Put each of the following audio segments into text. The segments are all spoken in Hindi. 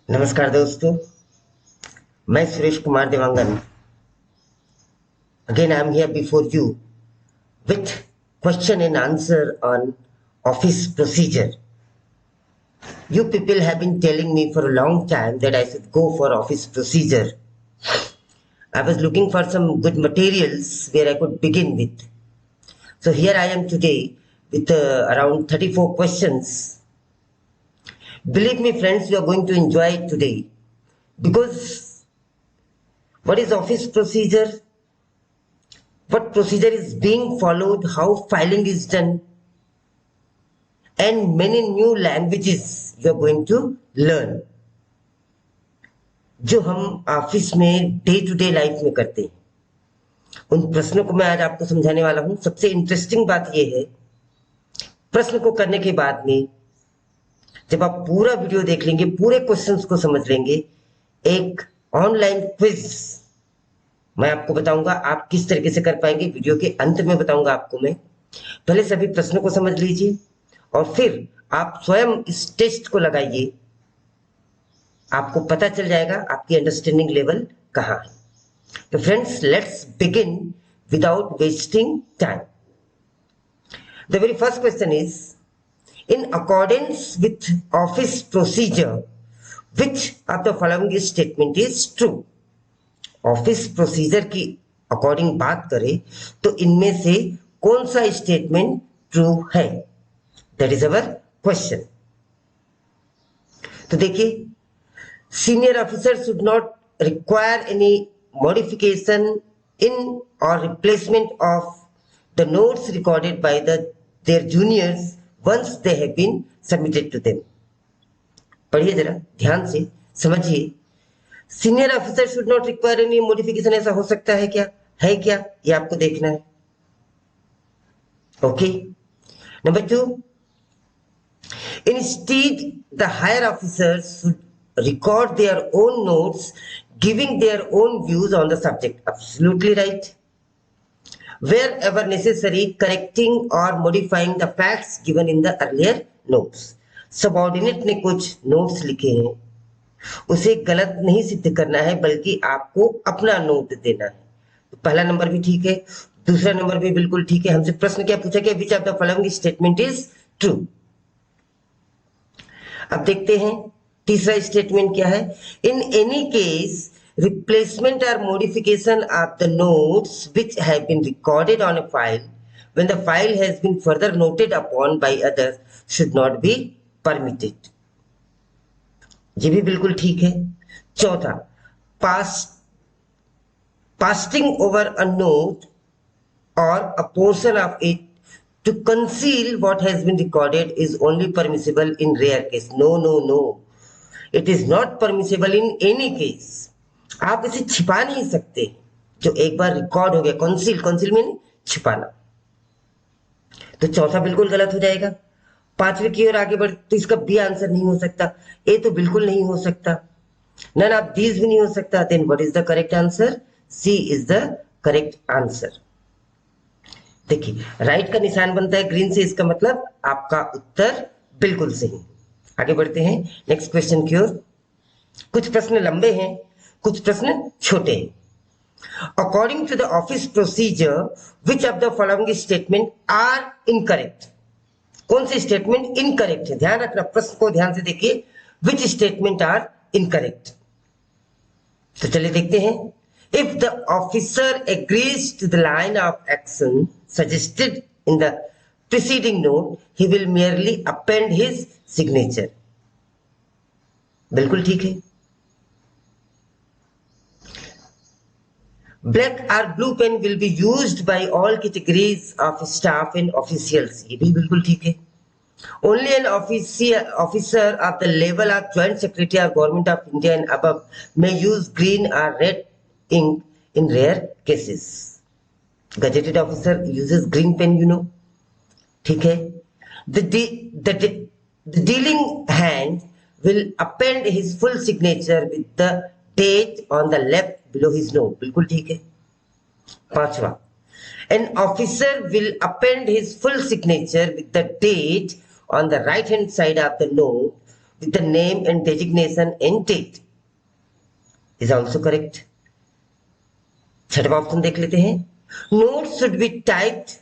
नमस्कार दोस्तों, मैं Suresh Kumar Dewangan. Again, I am here before you with question and answer on office procedure. You people have been telling me for a long time that I should go for office procedure. I was looking for some good materials where I could begin with. So here I am today with around 34 questions. Believe me, friends, you are going to enjoy it today because what is office procedure? What procedure is being followed, how filing is done, and many new languages you are going to learn जो हम ऑफिस में डे टू डे लाइफ में करते हैं। उन प्रश्नों को मैं आज आपको समझाने वाला हूं। सबसे इंटरेस्टिंग बात यह है, प्रश्न को करने के बाद में जब आप पूरा वीडियो देख लेंगे, पूरे क्वेश्चंस को समझ लेंगे, एक ऑनलाइन क्विज मैं आपको बताऊंगा आप किस तरीके से कर पाएंगे। वीडियो के अंत में बताऊंगा आपको मैं। पहले सभी प्रश्नों को समझ लीजिए और फिर आप स्वयं इस टेस्ट को लगाइए, आपको पता चल जाएगा आपकी अंडरस्टैंडिंग लेवल कहां है। तो friends, let's begin without wasting time. The very first question is, in accordance with office procedure which of the following statement is true. Office procedure की अकॉर्डिंग बात करें तो इनमें से कौन सा स्टेटमेंट ट्रू है? That is our question. तो देखिए, senior officer should not require any modification in और replacement of the notes recorded by their juniors once they have been submitted to them. पढ़िए जरा ध्यान से, समझिए। Senior officer should not require any modification, ऐसा हो सकता है क्या? है क्या? ये आपको देखना है। Okay. Number 2, instead the higher officers should record their own notes giving their own views on the subject. Absolutely right. Wherever necessary, correcting or modifying the facts given in the earlier notes. Subordinate ने कुछ नोट्स लिखे हैं, उसे गलत नहीं सिद्ध करना है बल्कि आपको अपना नोट देना है। तो पहला नंबर भी ठीक है, दूसरा नंबर भी बिल्कुल ठीक है। हमसे प्रश्न क्या पूछा गया? Which of the following statement is true. अब देखते हैं तीसरा स्टेटमेंट क्या है। इन एनी केस रिप्लेसमेंट और modification of the notes which have been recorded on a file when the file has been further noted upon by others should not be permitted. ये भी बिल्कुल ठीक है। चौथा, पास्टिंग ओवर अ नोट और अ portion of it to conceal what has been recorded is only permissible in rare case. No, it is not permissible in any case. आप इसे छिपा नहीं सकते जो एक बार रिकॉर्ड हो गया। कंसील मीन छिपाना। तो चौथा बिल्कुल गलत हो जाएगा। पांचवे की ओर आगे बढ़ तो इसका बी आंसर नहीं हो सकता, ए तो बिल्कुल नहीं हो सकता, नन ऑफ दीज भी नहीं हो सकता। Then what is the correct answer? C is the correct answer. देखिए, राइट का निशान बनता है ग्रीन से, इसका मतलब आपका उत्तर बिल्कुल सही। आगे बढ़ते हैं नेक्स्ट क्वेश्चन की ओर। कुछ प्रश्न लंबे हैं, कुछ प्रश्न छोटे हैं। According to the office procedure which of the following statement are incorrect. कौन से स्टेटमेंट इनकरेक्ट है? ध्यान रखना, प्रश्न को ध्यान से देखिए। Which statement are incorrect? तो चलिए देखते हैं। If the officer agrees to the line of action suggested in the preceding note, he will merely append his signature. बिल्कुल ठीक है। Black or blue pen will be used by all categories of staff and officials. ये भी बिल्कुल ठीक है। Only an officer of the level of Joint Secretary or Government of India and above may use green or red ink in rare cases. Gazetted officer uses green pen, you know. ठीक है। The dealing hand will append his full signature with the date on the left below his note. बिल्कुल ठीक है। पांचवा, an officer will append his full signature with the date on the right hand side of the note with the name and designation and date is also correct. छठवां ऑप्शन देख लेते हैं. Notes should be typed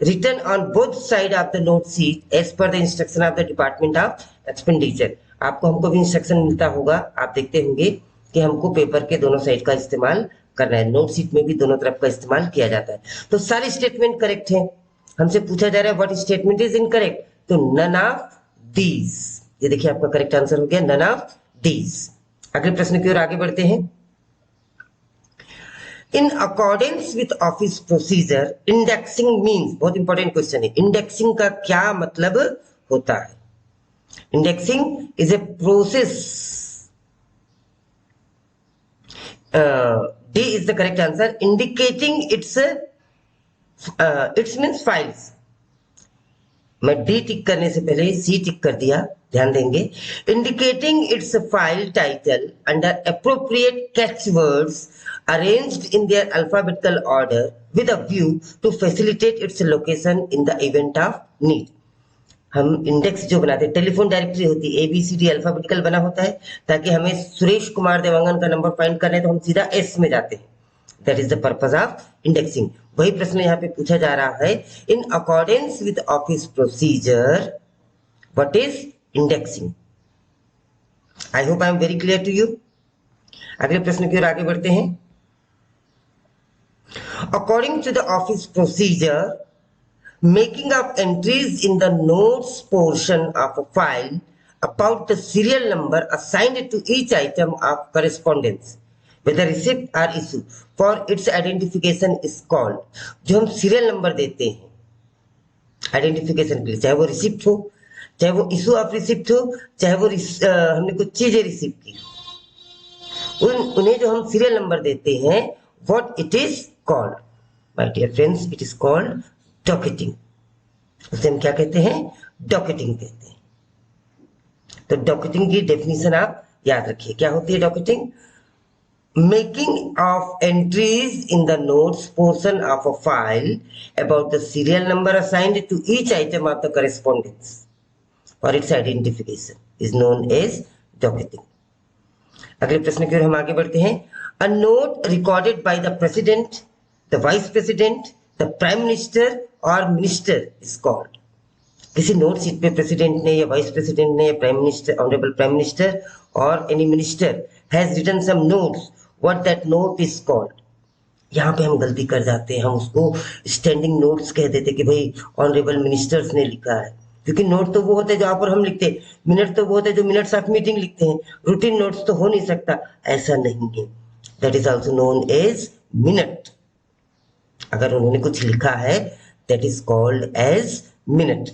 written on both side of the note sheet as per the instruction of the Department of Expenditure. आपको हमको भी इंस्ट्रक्शन मिलता होगा, आप देखते होंगे कि हमको पेपर के दोनों साइड का इस्तेमाल करना है. नोट शीट में भी दोनों तरफ का इस्तेमाल किया जाता है. तो सारे स्टेटमेंट करेक्ट हैं. हमसे पूछा जा रहा है व्हाट स्टेटमेंट इज इनकरेक्ट, तो नन ऑफ दीज. ये देखिए आपका करेक्ट आंसर हो गया नन ऑफ दीज. अगले प्रश्न की ओर आगे बढ़ते हैं. In accordance with office procedure, indexing means, बहुत इंपॉर्टेंट क्वेश्चन है, इंडेक्सिंग का क्या मतलब होता है. Indexing is a process. D is the correct answer. Indicating its means files. मैं डी टिक करने से पहले सी टिक कर दिया, ध्यान देंगे. Indicating its file title under appropriate catchwords arranged in their alphabetical order with a view to facilitate its location in the event of need. हम इंडेक्स जो बनाते हैं, टेलीफोन डायरेक्टरी होती है, ABCD अल्फाबेटिकल बना होता है ताकि हमें सुरेश कुमार देवांगन का नंबर फाइंड करना है तो हम सीधा एस में जाते हैं. That is the purpose of indexing. वही प्रश्न यहाँ पे पूछा जा रहा है. In accordance with office procedure what is indexing. I hope I am very clear to you. अगले प्रश्न की ओर आगे बढ़ते हैं. According to the office procedure, making of entries in the notes portion of a file about the serial number assigned to each item of correspondence, whether receipt or issue, for its identification is called. जो हम सीरियल नंबर देते हैं आइडेंटिफिकेशन के लिए, चाहे वो रिसिप्ट हो, चाहे वो इशू ऑफ रिसिप्ट हो, चाहे वो हमने कुछ चीजें रिसीव की, उन्हें जो हम सीरियल नंबर देते हैं, what it is called, my dear friends, it is called docketing. उसे हम क्या कहते हैं, डॉकेटिंग कहते हैं. तो डॉकेटिंग की डेफिनेशन आप याद रखिए. क्या होती है docketing? Making of entries in the notes portion of a file about the serial number assigned to each item of the correspondence और its identification is known as docketing. अगले प्रश्न की ओर हम आगे बढ़ते हैं. A note recorded by the president, the vice president, the prime minister or minister is called. किसी नोट शीट पे प्रेसिडेंट ने या वाइस प्रेसिडेंट ने या prime minister, honourable prime minister और any minister has written some notes, what that note is called. यहाँ पे हम गलती कर जाते हैं, हम उसको स्टैंडिंग नोट्स कह देते कि भाई ऑनरेबल मिनिस्टर्स ने लिखा है, क्योंकि नोट तो वो होते हैं जो आप और हम लिखते हैं, मिनट तो वो होते हैं जो मिनट्स ऑफ मीटिंग लिखते हैं. रूटीन नोट्स तो हो नहीं सकता, ऐसा नहीं है. That is also known as minute. अगर उन्होंने कुछ लिखा है that is called as minute.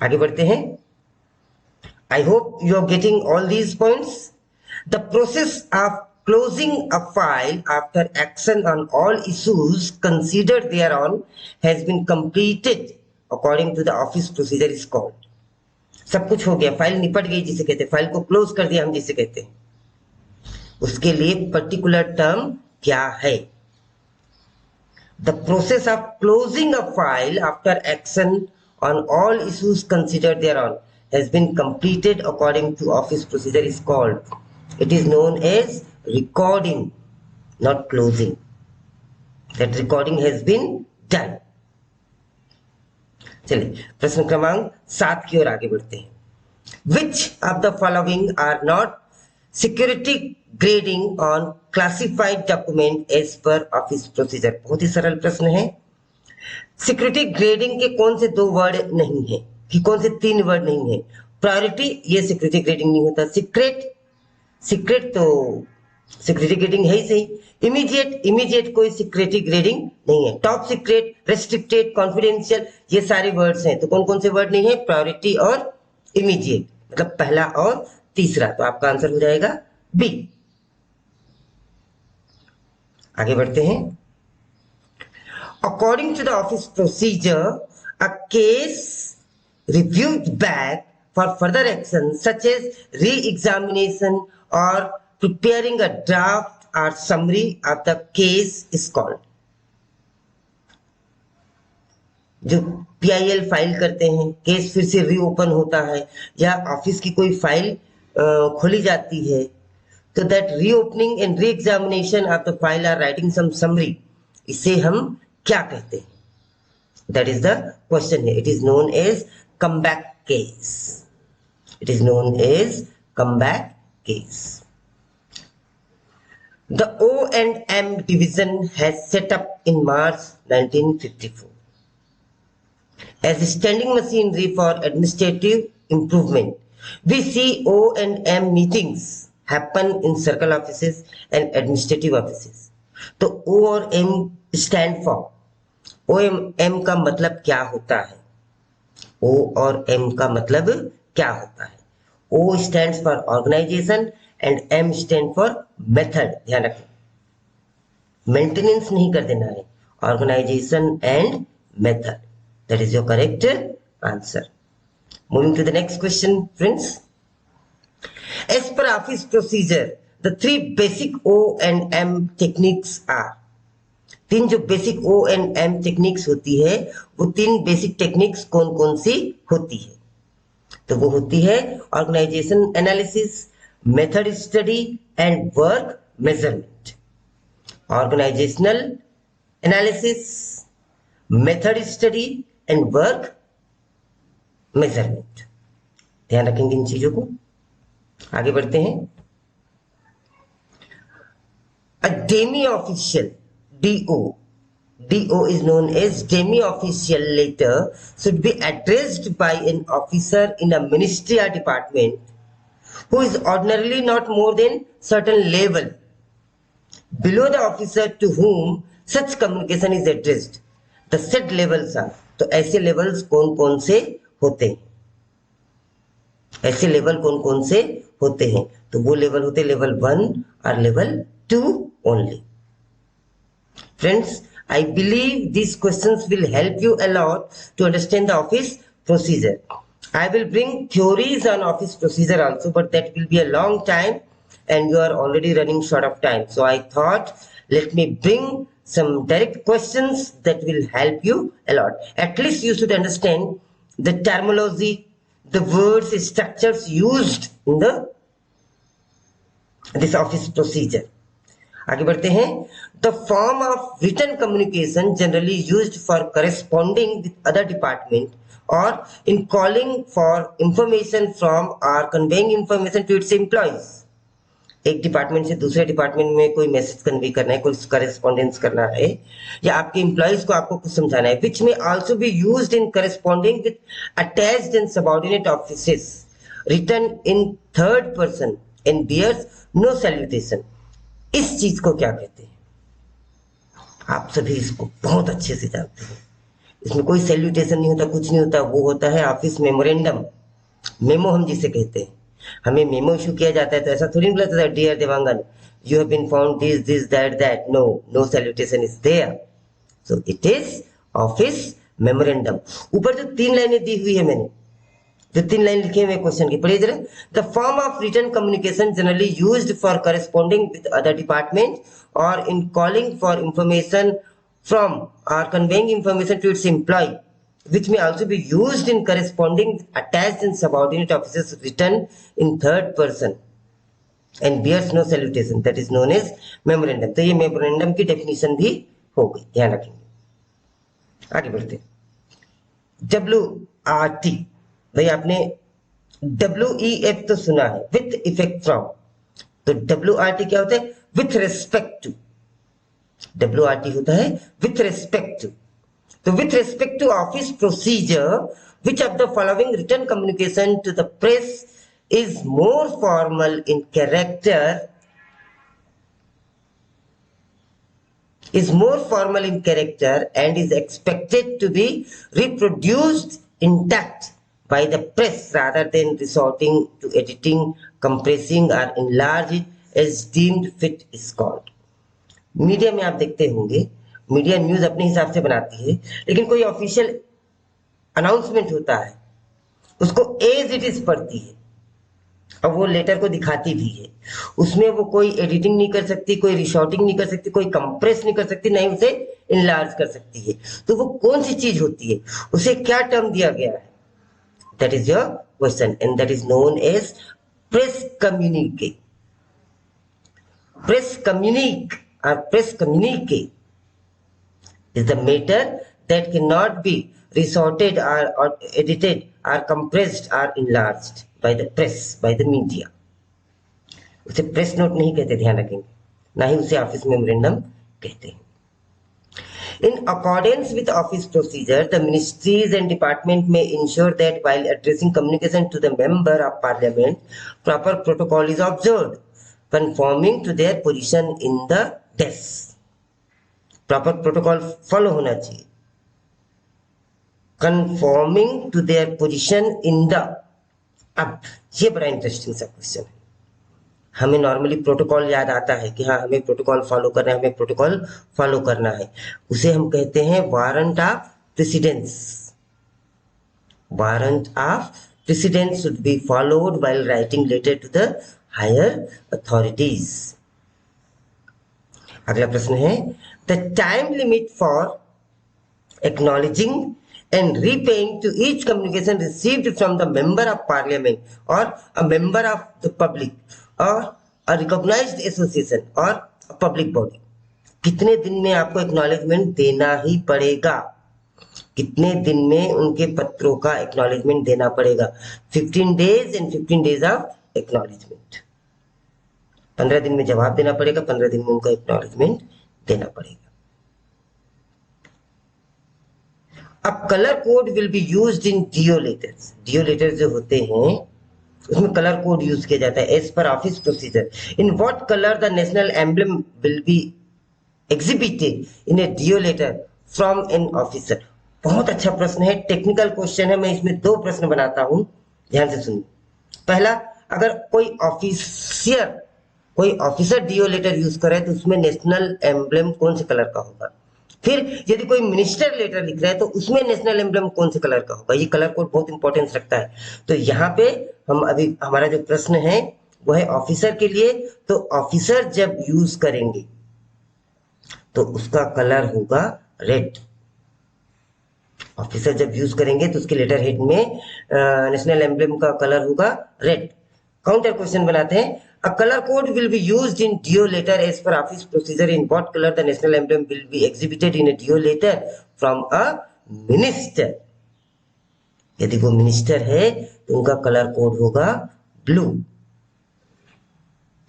आगे बढ़ते हैं. I hope you are getting all these points. The process of closing a file after action on all issues considered thereon has been completed according to the office procedure is called. सब कुछ हो गया, फाइल निपट गई जिसे कहते हैं, फाइल को क्लोज कर दिया हम जिसे कहते हैं, उसके लिए पर्टिकुलर टर्म क्या है? The process of closing a file after action on all issues considered thereon has been completed according to office procedure is called. It is known as recording, not closing. That recording has been done. चलिए प्रश्न क्रमांक 7 की ओर आगे बढ़ते हैं. Which of the following are not security grading on classified document as per office procedure. बहुत ही सरल प्रश्न है. सिक्योरिटी ग्रेडिंग के कौन से 2 वर्ड नहीं है, कि कौन से 3 वर्ड नहीं है? प्रायोरिटी, ये सिक्योरिटी ग्रेडिंग नहीं होता. सीक्रेट तो सिक्योरिटी ग्रेडिंग है ही सही. इमीडिएट कोई सिक्योरिटी ग्रेडिंग नहीं है. टॉप सीक्रेट, रेस्ट्रिक्टेड, कॉन्फिडेंशियल, ये सारे वर्ड्स हैं. तो कौन कौन से वर्ड नहीं है? प्रायोरिटी और इमीडिएट, मतलब पहला और तीसरा. तो आपका आंसर हो जाएगा बी. आगे बढ़ते हैं. According to the office procedure a case reviewed back for further action such as re examination और प्रिपेयरिंग अ ड्राफ्ट और summary of the case is called. जो PIL फाइल करते हैं, केस फिर से रीओपन होता है, या ऑफिस की कोई फाइल खोली जाती है, तो that reopening and re examination of the file or writing some summary, इसे हम क्या कहते हैं? दैट इज द क्वेश्चन है. It is known as comeback case. It is known as comeback case. The O&M division has set up in March 1954 as a standing machinery for administrative improvement. We see O&M meetings happen in circle offices and administrative offices. तो O और M stand for, O&M का मतलब क्या होता है? O और M का मतलब क्या होता है? O stands for organization and M stand for method. ध्यान रखें, मेंटेनेंस नहीं कर देना है, organization and method. That is your correct answer. Moving to the next question, friends. As per office procedure, the three basic O and M techniques are. तीन जो basic O and M techniques होती है, वो तीन बेसिक टेक्निक्स कौन कौन सी होती है? तो वो होती है organisation analysis, method study and work measurement. Organisational analysis, method study and work measurement. ध्यान रखेंगे इन चीजों को. आगे बढ़ते हैं. A demi official, DO is known as demi-official letter should be addressed by an officer in a ministry or department who is ordinarily not more than certain level below the officer to whom such communication is addressed. The said levels are. तो ऐसे लेवल्स कौन कौन से होते हैं? ऐसे लेवल कौन कौन से होते हैं? तो वो लेवल होते लेवल 1 और level 2 only. Friends, I believe these questions will help you a lot to understand the office procedure. I will bring theories on office procedure also, but that will be a long time and you are already running short of time. So I thought, let me bring some direct questions that will help you a lot. At least you should understand the terminology, the words, structures used in this office procedure. आगे बढ़ते हैं. The form of written communication generally used for corresponding with other department और in calling for information from और conveying information to its employees. एक डिपार्टमेंट से दूसरे डिपार्टमेंट में कोई मैसेज कन्वे करना है, कोई करेस्पॉन्डेंस करना है, या आपके एम्प्लॉइज को आपको कुछ समझाना है, विच में also be used in corresponding with attached and subordinate offices, written in third person and bears no salutation. इस चीज को क्या कहते हैं? आप सभी इसको बहुत अच्छे से जानते हैं. इसमें कोई सैल्यूटेशन नहीं होता, कुछ नहीं होता. वो होता है ऑफिस मेमोरेंडम, मेमो हम जिसे कहते हैं. हमें मेमो इशू किया जाता है तो ऐसा थोड़ी नहीं बोलता, dear Dewangan you have been found this this that that. No, no salutation is there. So it is office memorandum. ऊपर जो 3 लाइनें दी हुई है, मैंने जो 3 लाइन लिखे हुए क्वेश्चन की पढ़िए जरा. The form of written communication generally used for corresponding with other department और in calling for information from और conveying information to its employ, which may also be used in corresponding with attached and subordinate officers, written in third person and bears no salutation, that is known as memorandum. तो ये मेमोरेंडम की डेफिनेशन भी हो गई, ध्यान रखेंगे. आगे बढ़ते. WRT, भाई आपने WEF तो सुना है, विथ इफेक्ट फ्रॉम. तो WRT क्या होता है? With respect to. WRT होता है with respect to. So with respect to office procedure, which of the following written communication to the press is more formal in character, and is expected to be reproduced intact by the press rather than resorting to editing, compressing or enlarge it as deemed fit is called. Media में आप देखते होंगे, मीडिया न्यूज अपने हिसाब से बनाती है, लेकिन कोई ऑफिशियल अनाउंसमेंट होता है उसको एज इट इज पढ़ती है. अब वो लेटर को दिखाती भी है, उसमें वो कोई एडिटिंग नहीं कर सकती, कोई रिशॉर्टिंग नहीं कर सकती, कोई कंप्रेस नहीं कर सकती, नहीं उसे इनलार्ज कर सकती है। तो वो कौन सी चीज होती है, उसे क्या टर्म दिया गया है? That is your question, and that is known as press communique. Press communique or press communique is the matter that cannot be resorted or edited or compressed or enlarged by the press, by the media. उसे प्रेस नोट नहीं कहते, ध्यान रखेंगे, ना ही उसे ऑफिस मेमोरेंडम कहते हैं। In accordance with office procedure, the ministries and department may ensure that while addressing communication to the member of parliament, proper protocol is observed, conforming to their position in the desk. Proper protocol follow होना चाहिए, conforming to their position in the। अब ये बड़ा इंटरेस्टिंग सा क्वेश्चन है। हमें नॉर्मली प्रोटोकॉल याद आता है कि हाँ हमें प्रोटोकॉल फॉलो करना है, हमें प्रोटोकॉल फॉलो करना है, उसे हम कहते हैं warrant of precedence. Warrant of precedence should be followed while writing letter to the higher authorities. अगला प्रश्न है, the time limit for acknowledging and repaying to each communication received from the member of parliament or a member of the public or a recognized association or a public body। कितने दिन में आपको एक्नॉलेजमेंट देना ही पड़ेगा, कितने दिन में उनके पत्रों का एक्नॉलेजमेंट देना पड़ेगा? 15 days and 15 days of acknowledgement. 15 दिन में जवाब देना पड़ेगा, 15 दिन में उनका एक्नॉलेजमेंट देना पड़ेगा। अब colour code will be used in DO letters. DO letters जो होते हैं उसमें कलर कोड यूज किया जाता है as per office procedure. In what colour the national emblem will be exhibited in a DO letter from an officer. बहुत अच्छा प्रश्न है, टेक्निकल क्वेश्चन है। मैं इसमें दो प्रश्न बनाता हूं, ध्यान से सुनिए। पहला, अगर कोई ऑफिसर डीओ लेटर यूज करे तो उसमें नेशनल एम्ब्लम कौन से कलर का होगा? फिर यदि कोई मिनिस्टर लेटर लिख रहा है तो उसमें नेशनल एम्ब्लम कौन से कलर का होगा? ये कलर कोड बहुत इंपॉर्टेंस रखता है। तो यहाँ पे हम अभी हमारा जो प्रश्न है वो है ऑफिसर के लिए। तो ऑफिसर जब यूज करेंगे तो उसका कलर होगा रेड। ऑफिसर जब यूज करेंगे तो उसके लेटर हेड में नेशनल एम्ब्लम का कलर होगा रेड। काउंटर क्वेश्चन बनाते हैं, a color code will be used in DO letter as per office procedure in what color the national emblem will be exhibited in a DO letter from a minister। यदि वो मिनिस्टर है तो उनका कलर कोड होगा ब्लू।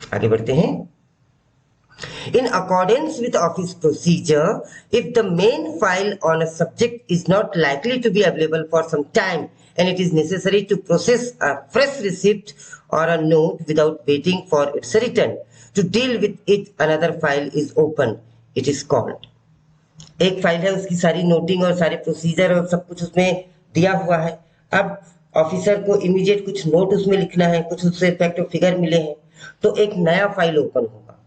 आगे बढ़ते हैं। In accordance with office procedure, if the main file on a subject is not likely to be available for some time and it is necessary to process a fresh receipt or a note without waiting for its return, to deal with it another file is opened, it is called। एक फाइल है, उसकी सारी नोटिंग और सारे प्रोसीजर और सब कुछ उसमें दिया हुआ है। अब ऑफिसर को इमीडिएट कुछ नोट उसमें लिखना है, कुछ उससे फैक्ट और फिगर मिले हैं, तो एक नया फाइल ओपन होगा।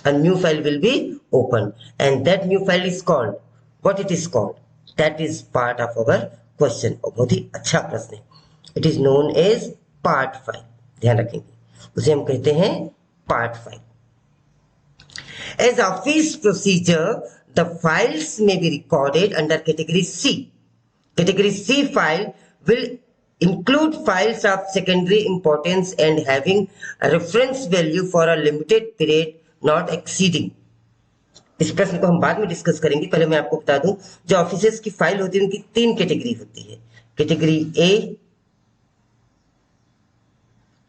A new file will be opened and that new file is called, what it is called? That is part of our question। और बहुत ही अच्छा प्रश्न है। It is known as part file। ध्यान रखेंगे, उसे हम कहते हैं part file। As office procedure, the files may be recorded under category C। Category C file will include files of secondary importance and having a reference value for a limited period not exceeding। इस प्रश्न को हम बाद में डिस्कस करेंगे, पहले मैं आपको बता दूं, जो ऑफिसेस की फाइल होती है उनकी 3 कैटेगरी होती है। Category A,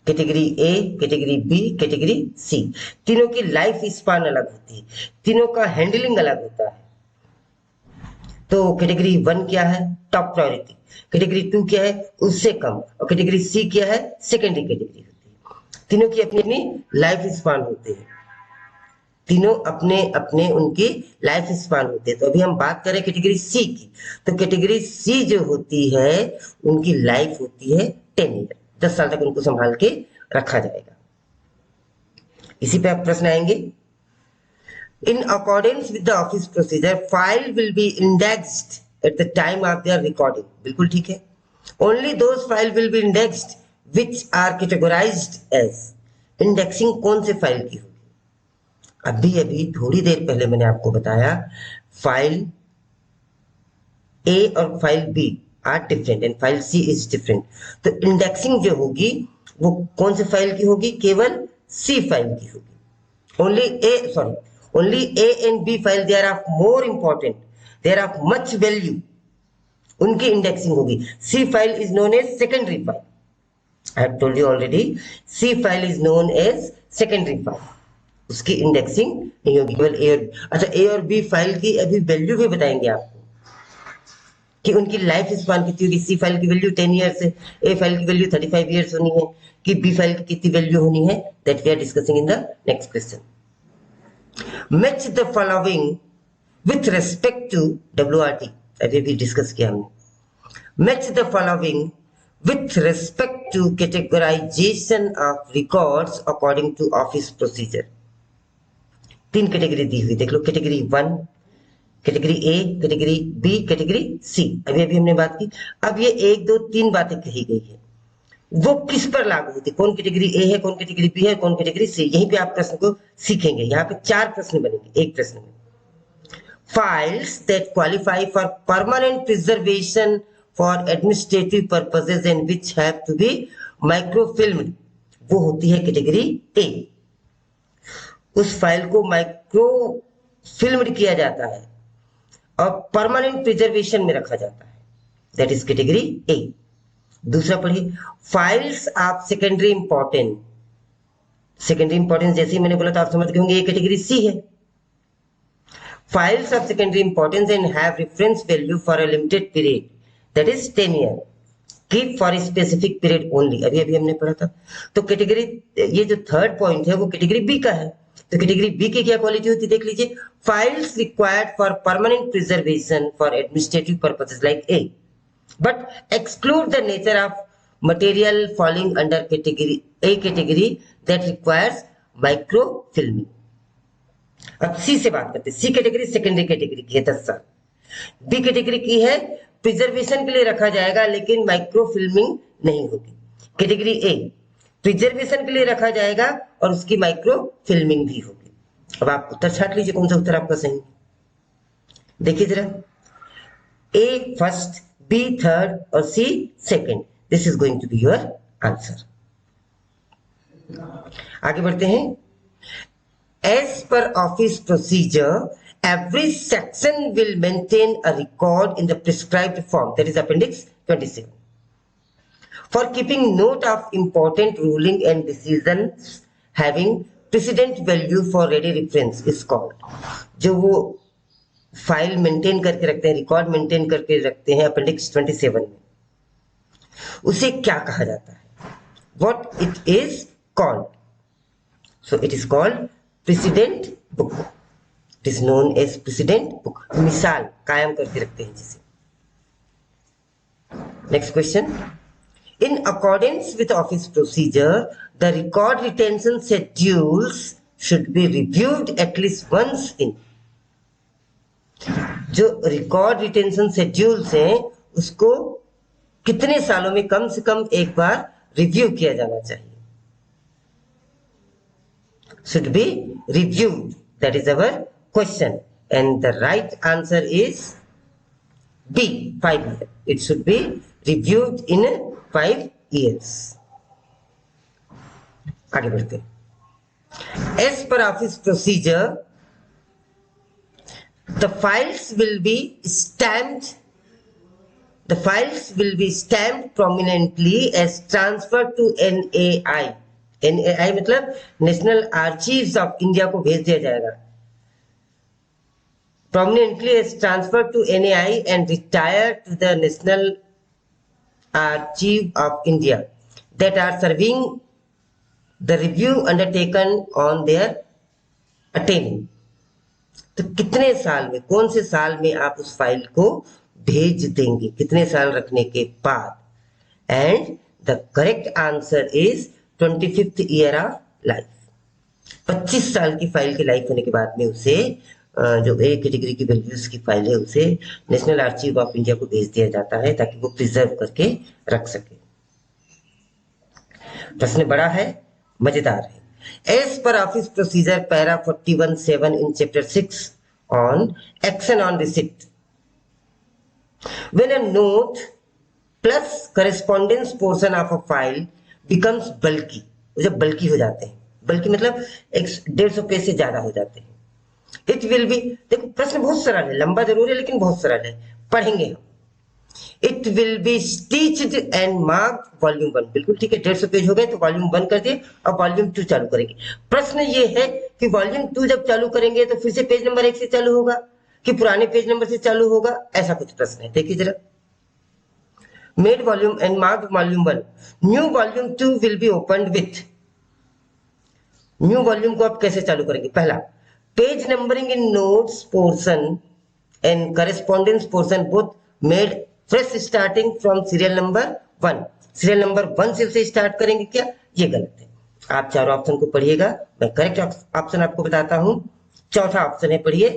category B, category C. तीनों की लाइफ स्पान अलग होती है, तीनों का हैंडलिंग अलग होता है। तो कैटेगरी 1 क्या है? Top priority. कैटेगरी 2 क्या है? उससे कम। और कैटेगरी सी क्या है? सेकेंडरी कैटेगरी होती है। तीनों की अपनी अपनी लाइफ स्पान होती है, तीनों अपने अपने उनकी लाइफ स्पान होते हैं। तो अभी हम बात करें कैटेगरी सी की, तो कैटेगरी सी जो होती है उनकी लाइफ होती है 10 ईयर, 10 साल तक उनको संभाल के रखा जाएगा। इसी पे आप प्रश्न आएंगे। In accordance with the office procedure, file will be indexed at the time of their recording. बिल्कुल ठीक है। Only those file will be indexed which are categorized as, indexing कौन से फाइल की होगी? अभी अभी थोड़ी देर पहले मैंने आपको बताया फाइल A और file B are different and file C is different. तो इंडेक्सिंग जो होगी वो कौन से फाइल की होगी? केवल C फाइल की होगी। Only A and B file they are of more important, they are of much value, उनकी इंडेक्सिंग होगी। C file is known as secondary file. I have told you already, C file is known as secondary file, उसकी इंडेक्सिंग नहीं होगी, केवल A और B। अच्छा, A और B फाइल की अभी वैल्यू भी बताएंगे आपको कि उनकी लाइफ स्पान कितनी होगी। सी फाइल की वैल्यू 10 ईयर्स है, ए फाइल की वैल्यू 35 ईयर्स होनी है, कि बी फाइल की कितनी वैल्यू होनी है, that we are discussing in the next question. Match the following with respect to WRT, अभी भी डिस्कस किया हमने। Match the following with respect to categorisation of records according to office procedure. 3 category दी हुई, देख लो, category 1, category A, category B, category C। अभी अभी हमने बात की। अब ये 1 2 3 बातें कही गई है, वो किस पर लागू होती है? कौन कैटेगरी A है, कौन कैटेगरी B है, कौन कैटेगरी C? यहीं पे आप प्रश्न को सीखेंगे। यहाँ पे 4 प्रश्न बनेंगे एक प्रश्न में। Files that qualify for permanent preservation for administrative purposes and which have to be microfilmed, वो होती है कैटेगरी A। उस फाइल को माइक्रोफिल्म्ड किया जाता है और परमानेंट प्रिजर्वेशन में रखा जाता है, दैट इज कैटेगरी A। दूसरा पढ़िए, files of secondary importance. Secondary importance जैसे ही मैंने बोला तो आप समझ गए होंगे ये कैटेगरी C है। Files of secondary importance and have reference value for a limited period, that is 10 year, keep for specific period only, अभी अभी हमने पढ़ा था। तो कैटेगरी, ये जो थर्ड पॉइंट है वो कैटेगरी B का है। तो कैटेगरी B की क्या क्वालिटी होती है देख लीजिए, files required for permanent preservation for administrative purposes like A, but exclude the nature of material falling under category A category that requires microfilming. अब C से बात करते हैं। C कैटेगरी सेकेंडरी कैटेगरी की है, 10 साल। B कैटेगरी की है, प्रिजर्वेशन के लिए रखा जाएगा लेकिन माइक्रोफिल्मिंग नहीं होगी। कैटेगरी A प्रिजर्वेशन के लिए रखा जाएगा और उसकी माइक्रो फिल्मिंग भी होगी। अब आप उत्तर छाट लीजिए कौन सा उत्तर आपका सही। देखिए जरा, A फर्स्ट, B थर्ड और C second, this is going to be your answer. आगे बढ़ते हैं। As per office procedure every section will maintain a record in the prescribed form, that is appendix 27, for keeping note of important ruling and decisions having precedent value for ready reference is called। जो वो फाइल मेंटेन करके रखते हैं, रिकॉर्ड मेंटेन करके रखते हैं अपेंडिक्स 27 में, उसे क्या कहा जाता है? What it is called? So it is called precedent book. It is known as precedent book, मिसाल कायम करके रखते हैं जिसे। Next question. In accordance with office procedure, the record retention schedules should be reviewed at least once in। जो रिकॉर्ड रिटेंशन शेड्यूल्स हैं उसको कितने सालों में कम से कम एक बार रिव्यू किया जाना चाहिए? Should be reviewed, that is our question, and the right answer is B, 5 years. It should be reviewed in 5 years. आगे बढ़ते हैं। As per office procedure, the files will be stamped prominently as transferred to NAI। NAI मतलब नेशनल आर्चीव्स ऑफ इंडिया को भेज दिया जाएगा। prominently is transferred to NAI and retired to the National Archive of India that are serving the review undertaken on their attaining। तो कितने साल में, कौन से साल में आप उस फाइल को भेज देंगे, कितने साल रखने के बाद? And the correct answer is 25th year of life. 25 साल की फाइल की लाइफ होने के बाद में उसे जो ए कैटेगरी की वैल्यूज की फाइल है उसे नेशनल आर्चिव ऑफ इंडिया को भेज दिया जाता है ताकि वो प्रिजर्व करके रख सके। प्रश्न बड़ा है, मजेदार है. As per office procedure, para 41(7) in chapter 6 on action on receipt. When a note plus correspondence portion of a file becomes bulky, जब बल्कि हो जाते हैं, बल्कि मतलब 150 पेज से ज्यादा हो जाते हैं, इट विल बी, देखो प्रश्न बहुत सरल है, लंबा जरूर है लेकिन बहुत सरल है, पढ़ेंगे हम. It will be stitched and marked volume 1. बिल्कुल ठीक है, 150 पेज हो गए तो वॉल्यूम 1 कर दिए, अब वॉल्यूम 2 चालू करेंगे. प्रश्न ये है कि वॉल्यूम 2 जब चालू करेंगे तो फिर से पेज नंबर 1 से चालू होगा कि पुराने पेज नंबर से चालू होगा, ऐसा कुछ प्रश्न है. देखिए जरा, made volume and marked volume 1, new volume 2 will be opened with. New volume को आप कैसे चालू करेंगे? पहला, page numbering in notes portion and correspondence portion both made fresh starting from serial number 1. Serial number 1 से उसे स्टार्ट करेंगे क्या? ये गलत है. आप चारों ऑप्शन को पढ़िएगा, मैं करेक्ट ऑप्शन आपको बताता हूं. चौथा ऑप्शन है, पढ़िए,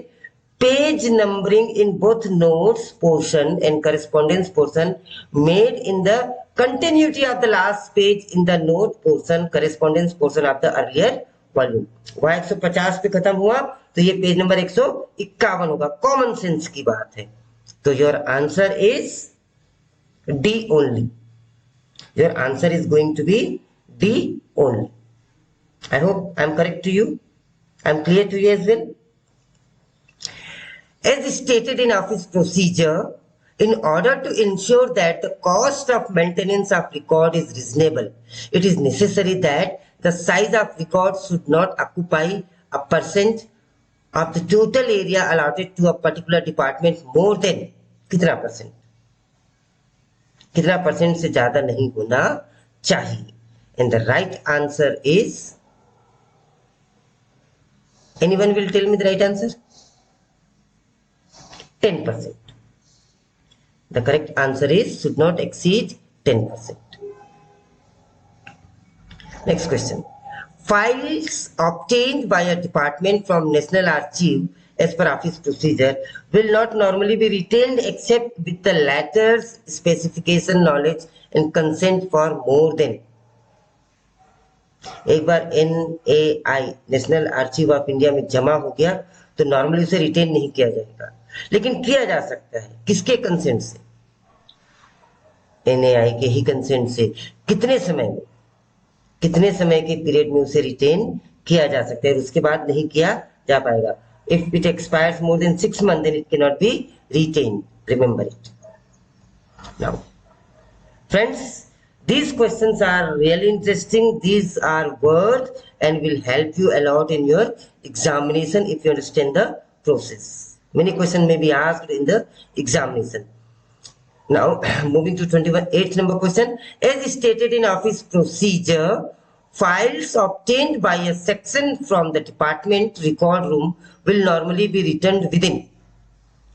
page numbering in both notes portion and correspondence portion made in the continuity of the last page in the note portion correspondence portion of the earlier volume. वह 150 पे खत्म हुआ तो ये पेज नंबर 151 होगा. कॉमन सेंस की बात है. तो your answer is D only. Your answer is going to be D only. I hope I am correct to you. I am clear to you as well. As stated in office procedure, in order to ensure that the cost of maintenance of record is reasonable, it is necessary that the size of record should not occupy a percent of the total area allotted to a particular department more than कितना परसेंट, कितना परसेंट से ज्यादा नहीं होना चाहिए. And the right answer is, anyone will tell me the right answer? 10%. The correct answer is should not exceed 10%. Next question. Files obtained by a department from National Archive as per office procedure will not normally be retained except with the latter's specification, knowledge and consent for more than. एक बार NAI नेशनल आर्chiव ऑफ इंडिया में जमा हो गया तो नॉर्मली उसे रिटेन नहीं किया जाएगा, लेकिन किया जा सकता है. किसके कंसेंट से? NAI के ही कंसेंट से. कितने समय में, कितने समय के पीरियड में उसे रिटेन किया जा सकता है, उसके बाद नहीं किया जा पाएगा. If it expires more than 6 months then it cannot be retained. Remember it. Now friends, these questions are really interesting. These are words and will help you a lot in your examination if you understand the process. Many questions may be asked in the examination. Now moving to 8th number question. As stated in office procedure, files obtained by a section from the department record room will normally be returned within.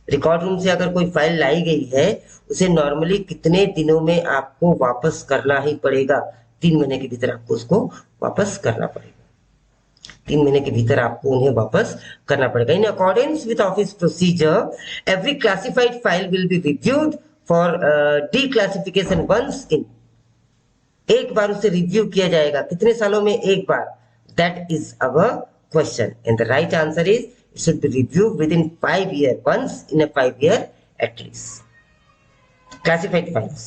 Record room से अगर कोई फाइल लाई गई है उसे नॉर्मली कितने दिनों में आपको वापस करना ही पड़ेगा? 3 महीने के भीतर आपको उसको वापस करना पड़ेगा. 3 महीने के भीतर आपको उन्हें वापस करना पड़ेगा. In accordance with office procedure, every classified file will be reviewed for declassification once in. एक बार उसे रिव्यू किया जाएगा. कितने सालों में? एक बार. That is our question and the right answer is it should be reviewed within 5 years, once in a 5 year at least. Classified files.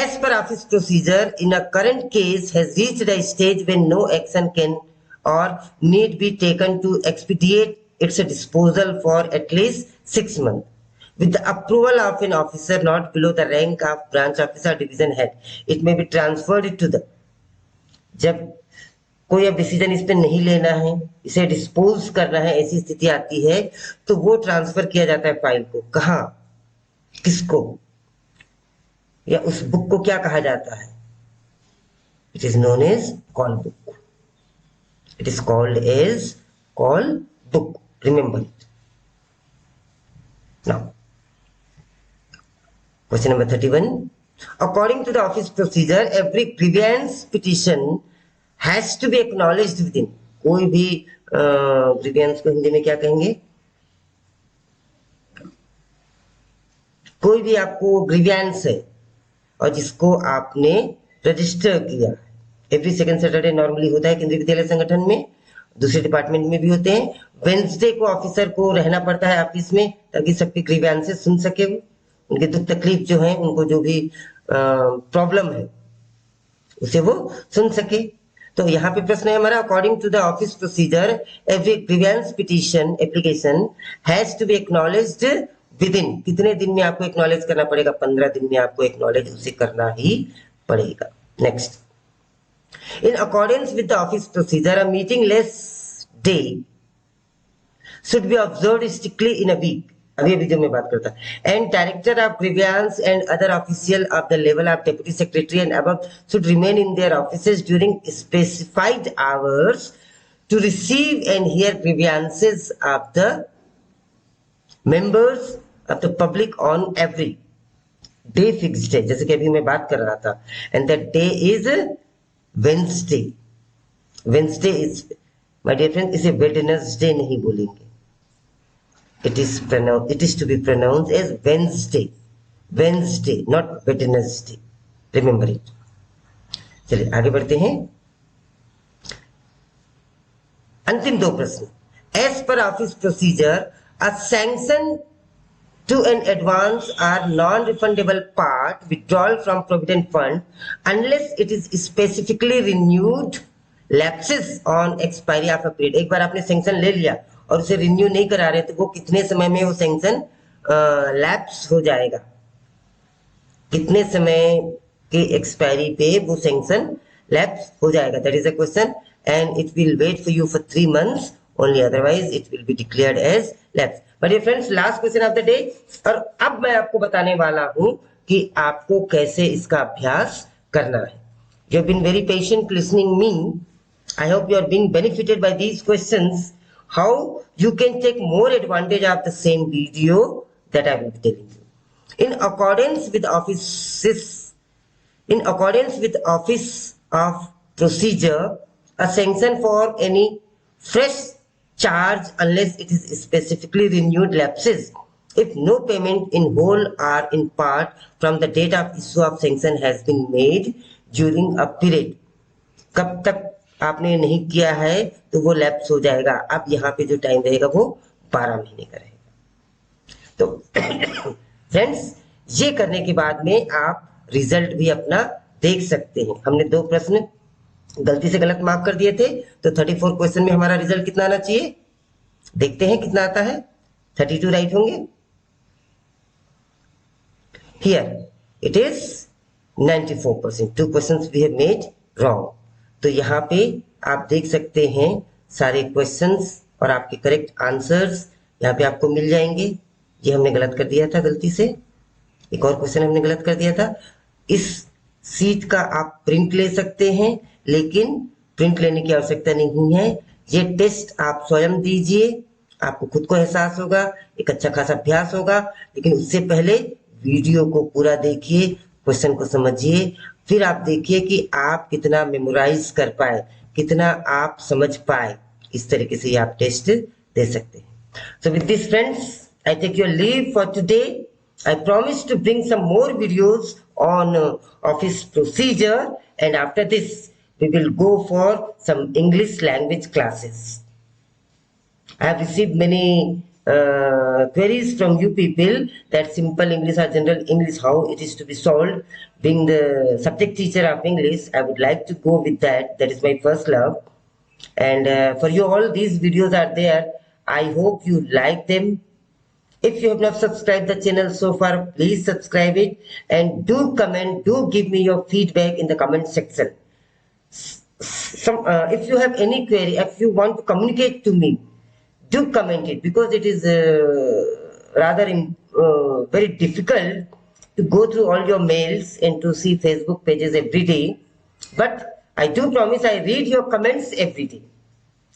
As per office procedure, in a current case has reached a stage when no action can or need be taken to expedite its disposal for at least 6 months. With the approval of an officer not below the rank of branch officer division head, it may be transferred to the. जब कोई अब डिसीजन इस पे नहीं लेना है, इसे डिस्पोज करना है, ऐसी स्थिति आती है तो वो ट्रांसफर किया जाता है फाइल को. कहाँ, किसको, या उस बुक को क्या कहा जाता है? It is known as call book. It is called as call book. Remember it. Now question number 31. According to the office procedure, every grievance petition has to be acknowledged within. कोई भी ग्रीवेंस को हिंदी में क्या कहेंगे? कोई भी आपको ग्रीवेंस है और जिसको आपने रजिस्टर किया। एवरी सेकंड सैटरडे नॉर्मली होता है केंद्रीय विद्यालय संगठन में, दूसरे डिपार्टमेंट में भी होते हैं। वेंसडे को ऑफिसर को रहना पड़ता है ऑफिस में ताकि सबकी ग्रीवेंसेस सुन सके, वो उनके दुख तकलीफ जो है, उनको जो भी प्रॉब्लम है उसे वो सुन सके। तो यहाँ पे प्रश्न है हमारा, according to the office procedure every grievance petition application has to be acknowledged within, कितने दिन में आपको एक्नॉलेज करना पड़ेगा? 15 दिन में आपको एक्नॉलेज उसे करना ही पड़ेगा। Next, in accordance with the office procedure a meetingless day should be observed strictly in a week, अभी अभी जो मैं बात करता, and director of grievance and other official of the level of deputy secretary and above should remain in their offices during specified hours to receive and hear grievances of the members of the public on every day fixed है, जैसे कि अभी मैं बात कर रहा था, and that day is Wednesday. Wednesday is, my dear friends, इसे Wednesday नहीं बोलेंगे, it is to be pronounced as Wednesday, Wednesday, not Wednesday, remember it. चलिए आगे बढ़ते हैं, अंतिम दो प्रश्न। As per office procedure, a sanction to an advance or non-refundable part withdrawal from provident fund unless it is specifically renewed lapses on expiry of a period। एक बार आपने सैंक्शन ले लिया और उसे रिन्यू नहीं करा रहे तो वो कितने समय में वो सैंक्शन लैप्स हो जाएगा, कितने समय के एक्सपायरी पे वो सैंक्शन लैप्स हो जाएगा, that is a question, and it will wait for you for 3 months only, otherwise it will be declared as lapse। But dear friends, last question of the day, और अब मैं आपको बताने वाला हूं कि आपको कैसे इसका अभ्यास करना है। You have been very patient listening me. I hope you are being benefited by these questions. How you can take more advantage of the same video that I will be telling you. In accordance with office of procedure, a sanction for any fresh charge unless it is specifically renewed lapses if no payment in whole or in part from the date of issue of sanction has been made during a period। कब तक आपने नहीं किया है तो वो लैप्स हो जाएगा। अब यहाँ पे जो टाइम रहेगा वो 12 महीने का रहेगा। तो फ्रेंड्स, ये करने के बाद में आप रिजल्ट भी अपना देख सकते हैं। हमने 2 प्रश्न गलती से गलत मार्क कर दिए थे, तो 34 क्वेश्चन में हमारा रिजल्ट कितना आना चाहिए, देखते हैं कितना आता है। 32 राइट होंगे। Here it is 94%, 2 questions we have made wrong. तो यहाँ पे आप देख सकते हैं सारे क्वेश्चंस और आपके करेक्ट आंसर्स यहाँ पे आपको मिल जाएंगे। ये हमने गलत कर दिया था गलती से, एक और क्वेश्चन हमने गलत कर दिया था। इस सीट का आप प्रिंट ले सकते हैं, लेकिन प्रिंट लेने की आवश्यकता नहीं है। ये टेस्ट आप स्वयं दीजिए, आपको खुद को एहसास होगा, एक अच्छा खासा अभ्यास होगा। लेकिन उससे पहले वीडियो को पूरा देखिए, क्वेश्चन को समझिए, फिर आप देखिए कि आप कितना मेमोराइज कर पाए, कितना आप समझ पाए। इस तरीके से आप टेस्ट दे सकते हैं। So with this friends, I take your leave for today. I promise to bring some more videos on office procedure, and after this we will go for some English language classes. I have received many queries from you people that simple English or general English, how it is to be solved. Being the subject teacher of English, I would like to go with that. That is my first love. And for you all, these videos are there. I hope you like them. If you have not subscribed the channel so far, please subscribe it, and do comment, do give me your feedback in the comment section. If you have any query, if you want to communicate to me, do comment it, because it is rather very difficult to go through all your mails and to see Facebook pages every day. But I do promise I read your comments every day,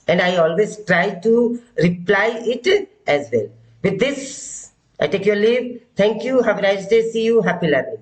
and I always try to reply it as well. With this, I take your leave. Thank you. Have a nice day. See you. Happy learning.